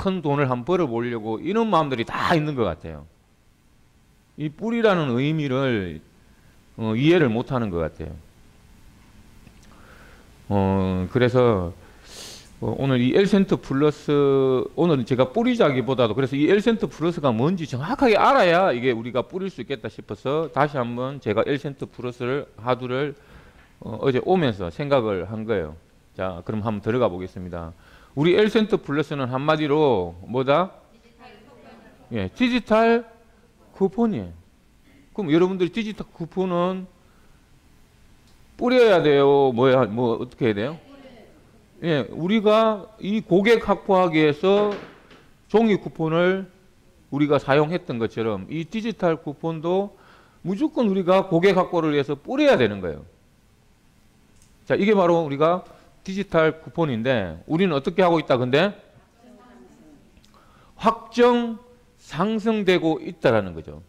큰 돈을 한번 벌어보려고 이런 마음들이 다 있는 것 같아요. 이 뿌리라는 의미를 이해를 못하는 것 같아요. 그래서 오늘 이 엘센트 플러스, 오늘은 제가 뿌리자기보다도 그래서 이 엘센트 플러스가 뭔지 정확하게 알아야 이게 우리가 뿌릴 수 있겠다 싶어서 다시 한번 제가 엘센트 플러스를 하두를 어제 오면서 생각을 한 거예요. 자, 그럼 한번 들어가 보겠습니다. 우리 엘센트 플러스는 한마디로 뭐다? 예, 디지털 쿠폰이에요. 그럼 여러분들이 디지털 쿠폰은 뿌려야 돼요? 뭐 어떻게 해야 돼요? 예, 우리가 이 고객 확보하기 위해서 종이 쿠폰을 우리가 사용했던 것처럼 이 디지털 쿠폰도 무조건 우리가 고객 확보를 위해서 뿌려야 되는 거예요. 자, 이게 바로 우리가 디지털 쿠폰인데 우리는 어떻게 하고 있다 근데? 확정 상승되고 있다라는 거죠.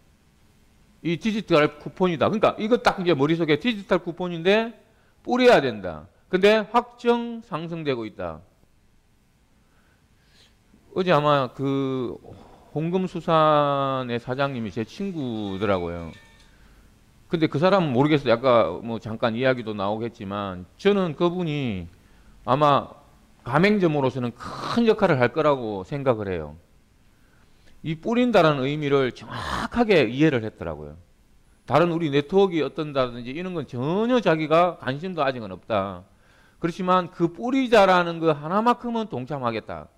이 디지털 쿠폰이다. 그러니까 이거 딱 이제 머릿속에 디지털 쿠폰인데 뿌려야 된다. 근데 확정 상승되고 있다. 어제 아마 그 홍금수산의 사장님이 제 친구더라고요. 근데 그 사람은 모르겠어요. 아까 뭐 잠깐 이야기도 나오겠지만 저는 그분이 아마 가맹점으로서는 큰 역할을 할 거라고 생각을 해요. 이 뿌린다는 의미를 정확하게 이해를 했더라고요. 다른 우리 네트워크가 어떤다든지 이런 건 전혀 자기가 관심도 아직은 없다. 그렇지만 그 뿌리자라는 거 하나만큼은 동참하겠다.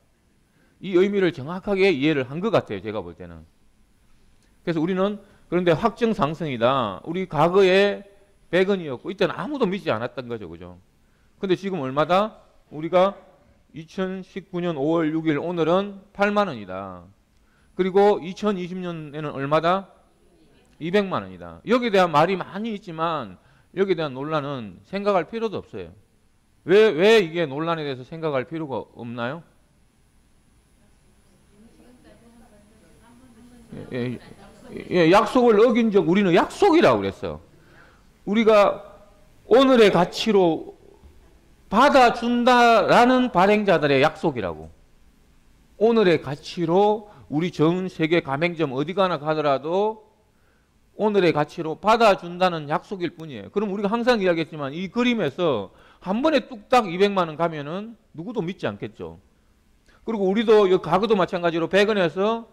이 의미를 정확하게 이해를 한 것 같아요. 제가 볼 때는. 그래서 우리는 그런데 확정 상승이다. 우리 과거에 100원이었고 이때는 아무도 믿지 않았던 거죠. 그죠? 근데 지금 얼마다? 우리가 2019년 5월 6일 오늘은 8만 원이다. 그리고 2020년에는 얼마다? 200만 원이다. 여기에 대한 말이 많이 있지만 여기에 대한 논란은 생각할 필요도 없어요. 왜 이게 논란에 대해서 생각할 필요가 없나요? 약속을 어긴 적 우리는 약속이라고 그랬어. 우리가 오늘의 가치로 받아준다라는 발행자들의 약속이라고. 오늘의 가치로 우리 전 세계 가맹점 어디 가나 가더라도 오늘의 가치로 받아준다는 약속일 뿐이에요. 그럼 우리가 항상 이야기했지만 이 그림에서 한 번에 뚝딱 200만 원 가면은 누구도 믿지 않겠죠. 그리고 우리도 과거도 마찬가지로 100원에서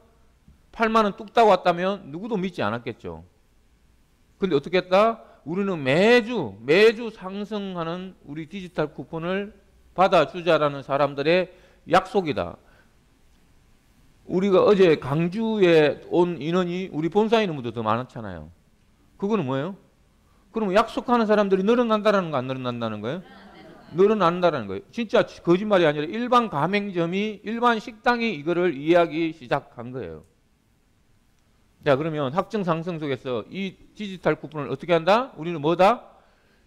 8만 원 뚝딱 왔다면 누구도 믿지 않았겠죠. 근데 어떻게 했다? 우리는 매주 상승하는 우리 디지털 쿠폰을 받아주자라는 사람들의 약속이다. 우리가 어제 강주에 온 인원이 우리 본사 인원보다 더 많았잖아요. 그거는 뭐예요? 그러면 약속하는 사람들이 늘어난다는 거 안 늘어난다는 거예요? 늘어난다는 거예요. 진짜 거짓말이 아니라 일반 가맹점이 일반 식당이 이거를 이해하기 시작한 거예요. 자, 그러면 확정 상승 속에서 이 디지털 쿠폰을 어떻게 한다? 우리는 뭐다?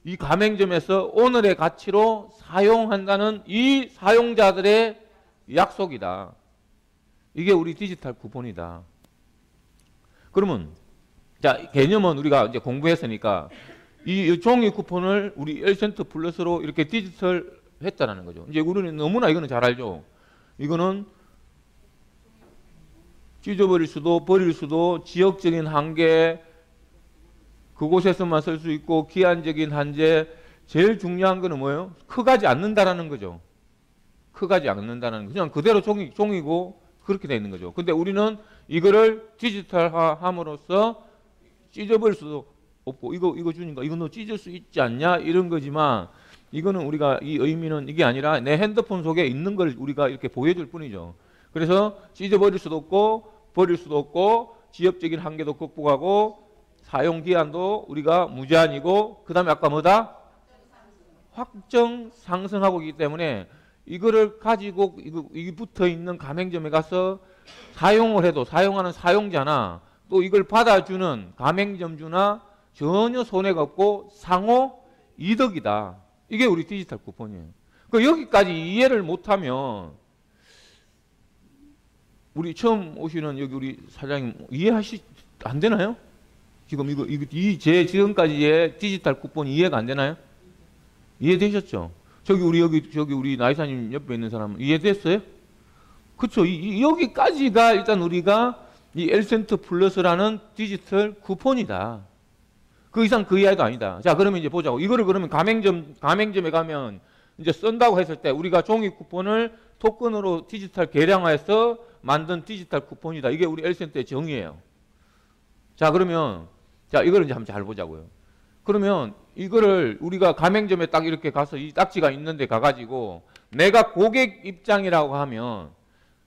이 가맹점에서 오늘의 가치로 사용한다는 이 사용자들의 약속이다. 이게 우리 디지털 쿠폰이다. 그러면 자, 개념은 우리가 이제 공부했으니까 이 종이 쿠폰을 우리 엘센트 플러스로 이렇게 디지털 했다라는 거죠. 이제 우리는 너무나 이거는 잘 알죠. 이거는 찢어버릴 수도 버릴 수도 지역적인 한계, 그곳에서만 쓸 수 있고 기한적인 한제, 제일 중요한 거는 뭐예요? 커가지 않는다라는 거죠. 커가지 않는다는 거. 그냥 그대로 종이고 그렇게 돼 있는 거죠. 근데 우리는 이거를 디지털화함으로써 찢어버릴 수도 없고 이거 주니까 이거 너 찢을 수 있지 않냐 이런 거지만 이거는 우리가 이 의미는 이게 아니라 내 핸드폰 속에 있는 걸 우리가 이렇게 보여줄 뿐이죠. 그래서 찢어버릴 수도 없고 버릴 수도 없고 지역적인 한계도 극복하고 사용기한도 우리가 무제한이고 그 다음에 아까 뭐다? 확정 상승하고 있기 때문에 이거를 가지고 이게 붙어있는 가맹점에 가서 사용을 해도 사용하는 사용자나 또 이걸 받아주는 가맹점주나 전혀 손해가 없고 상호 이득이다. 이게 우리 디지털 쿠폰이에요. 그 여기까지 이해를 못하면 우리 처음 오시는 여기 우리 사장님 안 되나요? 지금 제 지금까지의 디지털 쿠폰 이해가 안 되나요? 이해되셨죠? 저기 우리 나이사님 옆에 있는 사람은 이해됐어요? 그렇죠. 여기까지가 일단 우리가 이 엘센트 플러스라는 디지털 쿠폰이다. 그 이상 그 이하도 아니다. 자, 그러면 이제 보자고. 이거를 그러면 가맹점에 가면 이제 쓴다고 했을 때 우리가 종이 쿠폰을 토큰으로 디지털 개량화해서 만든 디지털 쿠폰이다. 이게 우리 엘센트의 정의예요. 자, 그러면 자, 이거를 이제 한번 잘 보자고요. 그러면 이거를 우리가 가맹점에 딱 이렇게 가서 이 딱지가 있는데 가가지고 내가 고객 입장이라고 하면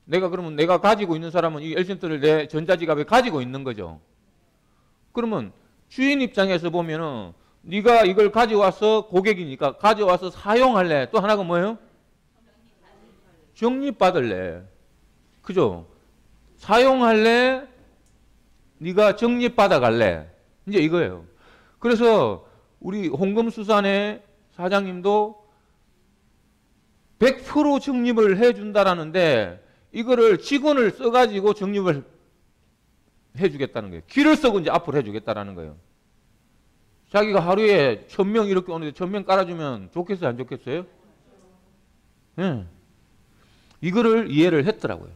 그러면 내가 가지고 있는 사람은 이 엘센트를 내 전자지갑에 가지고 있는 거죠. 그러면 주인 입장에서 보면은 네가 이걸 가져와서 고객이니까 가져와서 사용할래. 또 하나가 뭐예요? 적립받을래. 그죠? 사용할래? 네가 적립받아갈래? 이제 이거예요. 그래서 우리 홍금수산의 사장님도 100% 적립을 해준다라는데 이거를 직원을 써가지고 적립을 해주겠다는 거예요. 길을 쓰고 이제 앞으로 해주겠다라는 거예요. 자기가 하루에 1000명 이렇게 오는데 1000명 깔아주면 좋겠어요? 안 좋겠어요? 네. 이거를 이해를 했더라고요.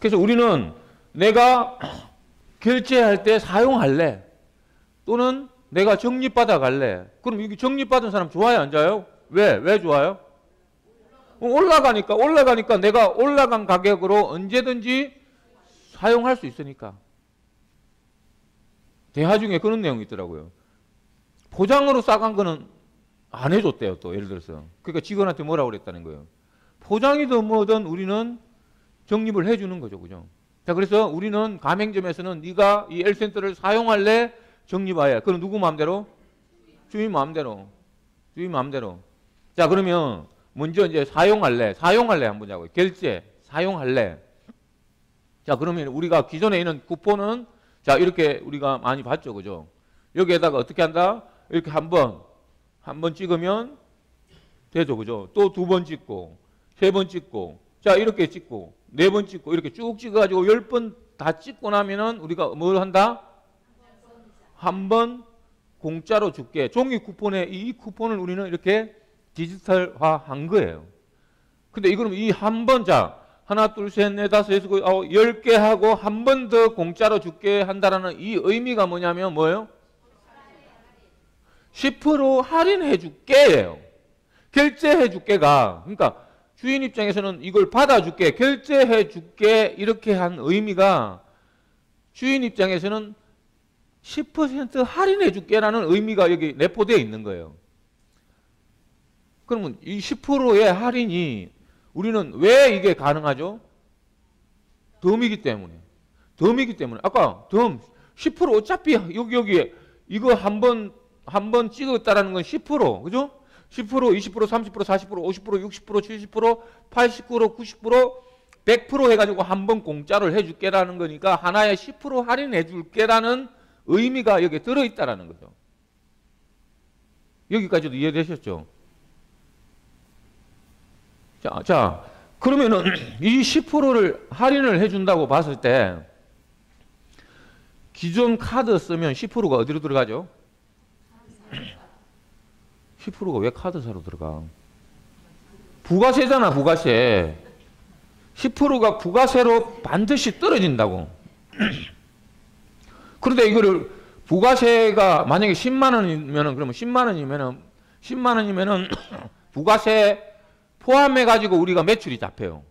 그래서 우리는 내가 결제할 때 사용할래? 또는 내가 적립받아 갈래? 그럼 이게 적립받은 사람 좋아요? 안 좋아요? 왜 좋아요? 올라가니까 내가 올라간 가격으로 언제든지 사용할 수 있으니까. 대화 중에 그런 내용이 있더라고요. 포장으로 싸간 거는 안 해줬대요, 또 예를 들어서. 그러니까 직원한테 뭐라고 그랬다는 거예요. 포장이든 뭐든 우리는 적립을 해주는 거죠, 그죠? 자, 그래서 우리는 가맹점에서는 네가 이 엘센터를 사용할래? 적립하여. 그럼 누구 마음대로? 주인 마음대로. 주인 마음대로. 자, 그러면 먼저 이제 사용할래 한번 보자고요. 결제, 사용할래. 자, 그러면 우리가 기존에 있는 쿠폰은 자, 이렇게 우리가 많이 봤죠, 그죠? 여기에다가 어떻게 한다? 이렇게 한 번 찍으면 되죠, 그죠? 또 2번 찍고, 3번 찍고, 자, 이렇게 찍고, 4번 찍고, 이렇게 쭉 찍어가지고 10번 다 찍고 나면은 우리가 뭘 한다? 한 번 공짜로 줄게. 종이 쿠폰에 이 쿠폰을 우리는 이렇게 디지털화 한 거예요. 근데 이거는 이 한 번, 자, 하나, 둘, 셋, 넷, 다섯, 여섯, 10개 하고 한 번 더 공짜로 줄게 한다라는 이 의미가 뭐냐면 뭐예요? 10% 할인해 줄게예요. 결제해 줄게가. 그러니까 주인 입장에서는 이걸 받아 줄게, 결제해 줄게 이렇게 한 의미가 주인 입장에서는 10% 할인해 줄게라는 의미가 여기 내포되어 있는 거예요. 그러면 이 10%의 할인이 우리는 왜 이게 가능하죠? 덤이기 때문에. 아까 덤 10% 어차피 여기에 이거 한 번 찍었다라는 건 10%, 그죠? 10%, 20%, 30%, 40%, 50%, 60%, 70%, 80%, 90%, 100% 해가지고 한 번 공짜로 해줄게라는 거니까 하나에 10% 할인해줄게라는 의미가 여기에 들어있다라는 거죠. 여기까지도 이해되셨죠? 자, 그러면은 이 10%를 할인을 해준다고 봤을 때 기존 카드 쓰면 10%가 어디로 들어가죠? 10%가 왜 카드사로 들어가? 부가세잖아, 부가세. 10%가 부가세로 반드시 떨어진다고. 그런데 이거를 부가세가 만약에 10만 원이면은 그러면 10만 원이면은 부가세 포함해 가지고 우리가 매출이 잡혀요.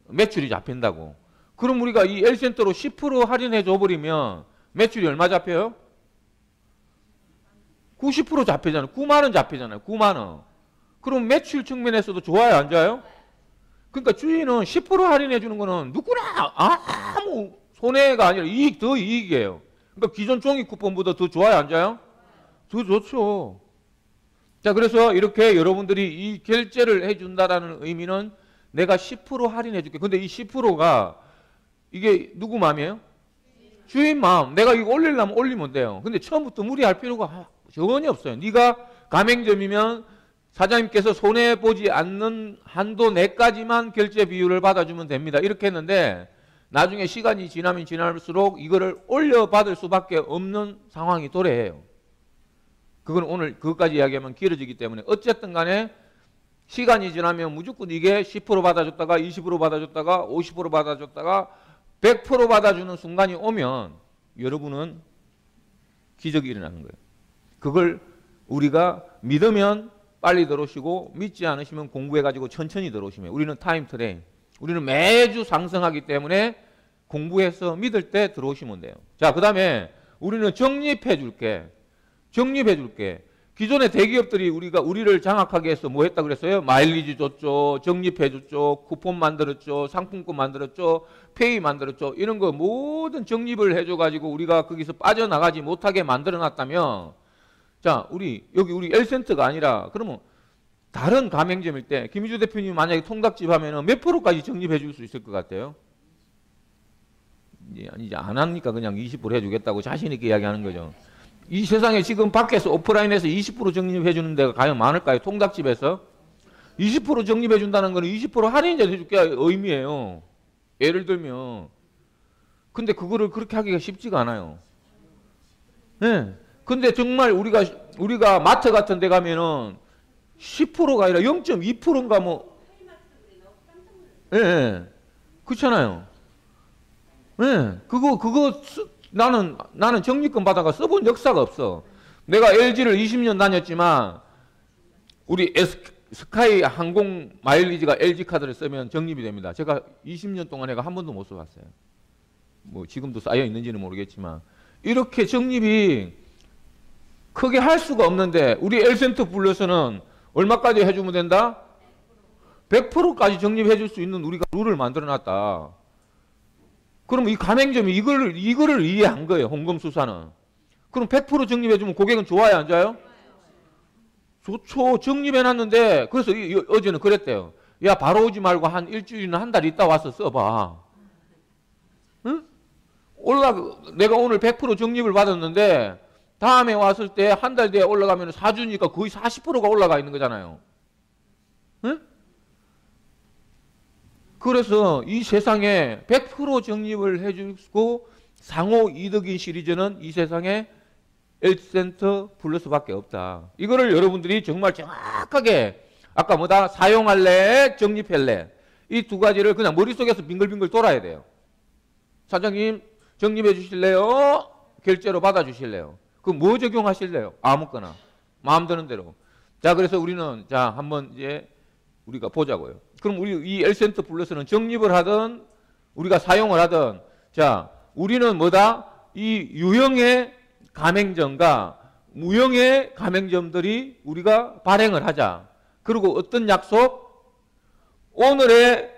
매출이 잡힌다고. 그럼 우리가 이 L센터로 10% 할인해 줘 버리면 매출이 얼마 잡혀요? 90% 잡히잖아요. 9만 원 잡히잖아요. 9만 원. 그럼 매출 측면에서도 좋아요, 안 좋아요? 그러니까 주인은 10% 할인해 주는 거는 누구나 아무 손해가 아니라 더 이익이에요. 그러니까 기존 종이 쿠폰보다 더 좋아요, 안 좋아요? 더 좋죠. 자, 그래서 이렇게 여러분들이 이 결제를 해준다라는 의미는 내가 10% 할인해 줄게. 근데 이 10%가 이게 누구 마음이에요? 주인 마음. 내가 이거 올리려면 올리면 돼요. 근데 처음부터 무리할 필요가 전혀 없어요. 네가 가맹점이면 사장님께서 손해보지 않는 한도 내까지만 결제 비율을 받아주면 됩니다. 이렇게 했는데 나중에 시간이 지나면 지날수록 이거를 올려받을 수밖에 없는 상황이 도래해요. 그건 오늘 그것까지 이야기하면 길어지기 때문에 어쨌든 간에 시간이 지나면 무조건 이게 10% 받아줬다가 20% 받아줬다가 50% 받아줬다가 100% 받아주는 순간이 오면 여러분은 기적이 일어나는 거예요. 그걸 우리가 믿으면 빨리 들어오시고 믿지 않으시면 공부해가지고 천천히 들어오시면 우리는 타임 트레인. 우리는 매주 상승하기 때문에 공부해서 믿을 때 들어오시면 돼요. 자, 그 다음에 우리는 정립해 줄게. 정립해 줄게. 기존의 대기업들이 우리를 장악하게 해서 뭐 했다 그랬어요? 마일리지 줬죠. 정립해 줬죠. 쿠폰 만들었죠. 상품권 만들었죠. 페이 만들었죠. 이런 거 모든 정립을 해줘 가지고 우리가 거기서 빠져나가지 못하게 만들어 놨다면 자, 우리 L센터가 아니라 그러면 다른 가맹점일 때 김희주 대표님 만약에 통닭집 하면은 몇 프로까지 정립해 줄 수 있을 것 같아요? 이제 안 하니까 그냥 20% 해주겠다고 자신 있게 이야기하는 거죠. 이 세상에 지금 밖에서 오프라인에서 20% 정립해 주는 데가 과연 많을까요? 통닭집에서 20% 정립해 준다는 거는 20% 할인을 해줄게 의미예요. 예를 들면 근데 그거를 그렇게 하기가 쉽지가 않아요. 네. 근데 정말 우리가 마트 같은 데 가면은 10%가 아니라 0.2%인가 뭐 예, 네. 그렇잖아요. 네. 나는 적립금 받아가 써본 역사가 없어. 내가 LG를 20년 다녔지만 우리 스카이 항공 마일리지가 LG 카드를 쓰면 적립이 됩니다. 제가 20년 동안 내가 한 번도 못 써봤어요. 뭐 지금도 쌓여 있는지는 모르겠지만 이렇게 적립이 크게 할 수가 없는데 우리 L센터 불러서는 얼마까지 해주면 된다? 100%까지 적립해 줄 수 있는 우리가 룰을 만들어 놨다. 그럼 이 가맹점이 이거를 이해한 거예요. 홍금수사는. 그럼 100% 적립해주면 고객은 좋아요, 안 좋아요? 좋죠. 적립해놨는데 그래서 어제는 그랬대요. 야, 바로 오지 말고 한 일주일이나 한 달 있다 와서 써봐. 응? 내가 오늘 100% 적립을 받았는데 다음에 왔을 때 한 달 뒤에 올라가면 4주니까 거의 40%가 올라가 있는 거잖아요. 응? 그래서 이 세상에 100% 적립을 해주고 상호 이득인 시리즈는 이 세상에 L센터 플러스밖에 없다. 이거를 여러분들이 정말 정확하게 아까 뭐다? 사용할래? 적립할래? 이 두 가지를 그냥 머릿속에서 빙글빙글 돌아야 돼요. 사장님 적립해 주실래요? 결제로 받아 주실래요? 그럼 뭐 적용하실래요? 아무거나 마음 드는 대로. 자, 그래서 우리는 자 한번 이제 우리가 보자고요. 그럼 우리 이 L센터 플러스는 적립을 하든 우리가 사용을 하든 자 우리는 뭐다? 이 유형의 가맹점과 무형의 가맹점들이 우리가 발행을 하자. 그리고 어떤 약속? 오늘의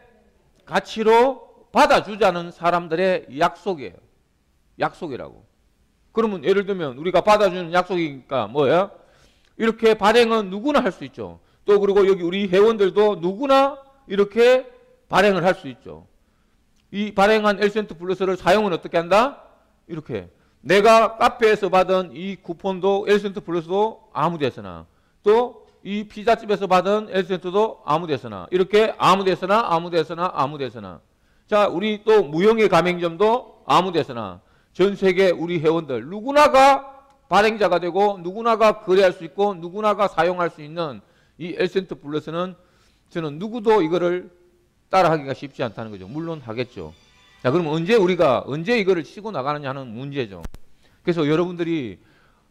가치로 받아주자는 사람들의 약속이에요. 약속이라고. 그러면 예를 들면 우리가 받아주는 약속이니까 뭐예요? 이렇게 발행은 누구나 할 수 있죠. 또 그리고 여기 우리 회원들도 누구나 이렇게 발행을 할 수 있죠. 이 발행한 L센터 플러스를 사용은 어떻게 한다? 이렇게 내가 카페에서 받은 이 쿠폰도 L센터 플러스도 아무 데서나 또 이 피자집에서 받은 L센터도 아무 데서나 이렇게 아무 데서나 아무 데서나 아무 데서나 자 우리 또 무형의 가맹점도 아무 데서나 전 세계 우리 회원들 누구나가 발행자가 되고 누구나가 거래할 수 있고 누구나가 사용할 수 있는 이 L센터 플러스는 저는 누구도 이거를 따라하기가 쉽지 않다는 거죠. 물론 하겠죠. 자, 그럼 언제 이거를 치고 나가느냐는 문제죠. 그래서 여러분들이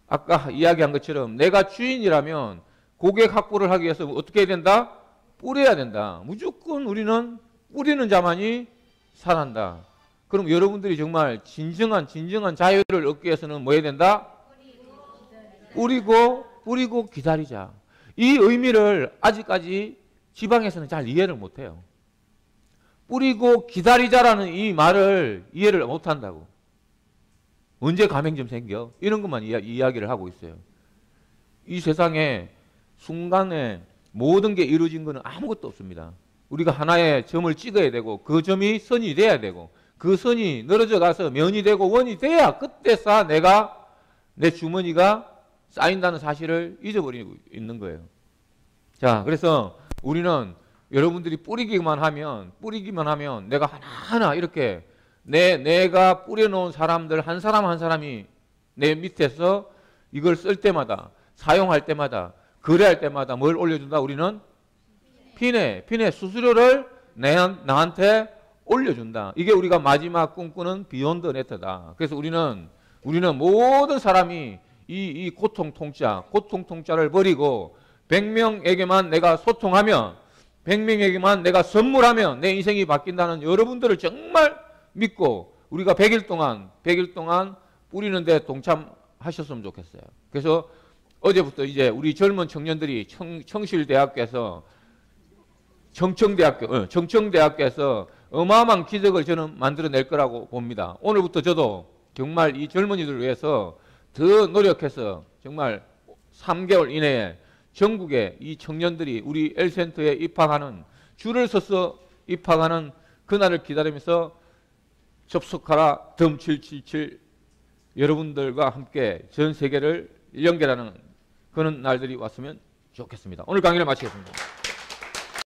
아까 이야기한 것처럼 내가 주인이라면 고객 확보를 하기 위해서 어떻게 해야 된다? 뿌려야 된다. 무조건 우리는 뿌리는 자만이 살아난다. 그럼 여러분들이 정말 진정한 자유를 얻기 위해서는 뭐 해야 된다? 뿌리고 기다리자. 이 의미를 아직까지 지방에서는 잘 이해를 못해요. 뿌리고 기다리자라는 이 말을 이해를 못한다고. 언제 가맹점 생겨? 이런 것만 이야기를 하고 있어요. 이 세상에 순간에 모든 게 이루어진 것은 아무것도 없습니다. 우리가 하나의 점을 찍어야 되고 그 점이 선이 돼야 되고 그 선이 늘어져 가서 면이 되고 원이 돼야 그때서 내 주머니가 쌓인다는 사실을 잊어버리고 있는 거예요. 자, 그래서 우리는 여러분들이 뿌리기만 하면 내가 하나하나 이렇게 내가 뿌려놓은 사람들 한 사람 한 사람이 내 밑에서 이걸 쓸 때마다 사용할 때마다 거래할 때마다 뭘 올려준다? 우리는 핀의 수수료를 나한테 올려준다. 이게 우리가 마지막 꿈꾸는 비욘드 네트다. 그래서 우리는 모든 사람이 이 고통 통짜를 버리고 100명에게만 내가 소통하면 100명에게만 내가 선물하면 내 인생이 바뀐다는 여러분들을 정말 믿고 우리가 100일 동안 뿌리는 데 동참하셨으면 좋겠어요. 그래서 어제부터 이제 우리 젊은 청년들이 청실대학교에서 정청대학교에서 어마어마한 기적을 저는 만들어낼 거라고 봅니다. 오늘부터 저도 정말 이 젊은이들을 위해서 더 노력해서 정말 3개월 이내에 전국에 이 청년들이 우리 L센터에 입학하는 줄을 서서 입학하는 그날을 기다리면서 접속하라 덤777 여러분들과 함께 전 세계를 연결하는 그런 날들이 왔으면 좋겠습니다. 오늘 강의를 마치겠습니다.